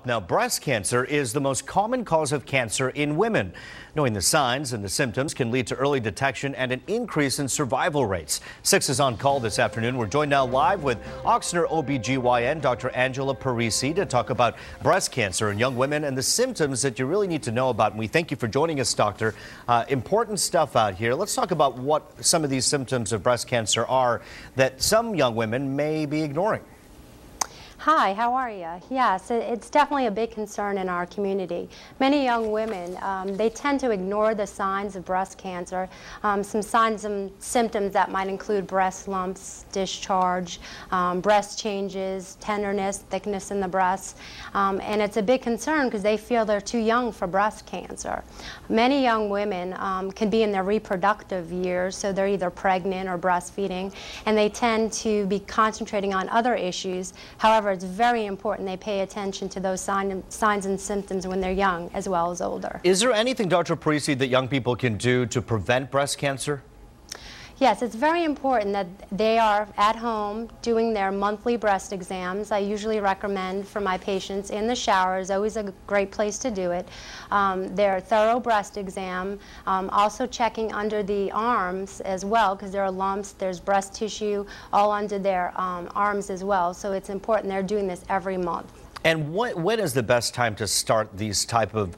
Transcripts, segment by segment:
Now, breast cancer is the most common cause of cancer in women. Knowing the signs and the symptoms can lead to early detection and an increase in survival rates. 6 is on call this afternoon. We're joined now live with Ochsner OBGYN, Dr. Angela Parise, to talk about breast cancer in young women and the symptoms that you really need to know about. And we thank you for joining us, Doctor. Important stuff out here. Let's talk about what some of these symptoms of breast cancer are that some young women may be ignoring. Hi, how are you? Yes, it's definitely a big concern in our community. Many young women, they tend to ignore the signs of breast cancer. Some signs and symptoms that might include breast lumps, discharge, breast changes, tenderness, thickness in the breasts. And it's a big concern because they feel they're too young for breast cancer. Many young women can be in their reproductive years, so they're either pregnant or breastfeeding, and they tend to be concentrating on other issues. However, it's very important they pay attention to those signs and symptoms when they're young as well as older. Is there anything, Dr. Parise, that young people can do to prevent breast cancer? Yes, it's very important that they are at home doing their monthly breast exams. I usually recommend for my patients in the shower is always a great place to do it. Their thorough breast exam, also checking under the arms as well because there are lumps, there's breast tissue all under their arms as well. So it's important they're doing this every month. And when is the best time to start these type of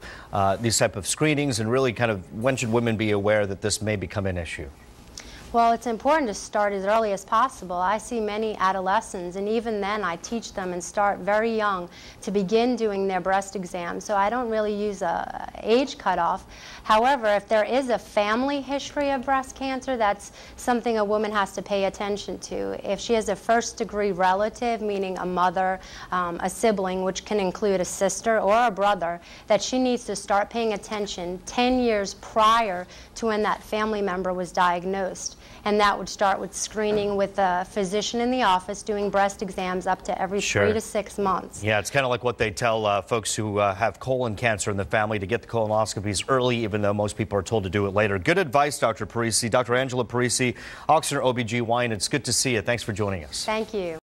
screenings, and really kind of when should women be aware that this may become an issue? Well, it's important to start as early as possible. I see many adolescents, and even then I teach them and start very young to begin doing their breast exam. So I don't really use a age cutoff. However, if there is a family history of breast cancer, that's something a woman has to pay attention to. If she has a first-degree relative, meaning a mother, a sibling, which can include a sister or a brother, that she needs to start paying attention 10 years prior to when that family member was diagnosed. And that would start with screening with a physician in the office doing breast exams up to every 3 to 6 months. Yeah, it's kind of like what they tell folks who have colon cancer in the family, to get the colonoscopies early, even though most people are told to do it later. Good advice, Dr. Parise. Dr. Angela Parise, Ochsner OBGYN. It's good to see you. Thanks for joining us. Thank you.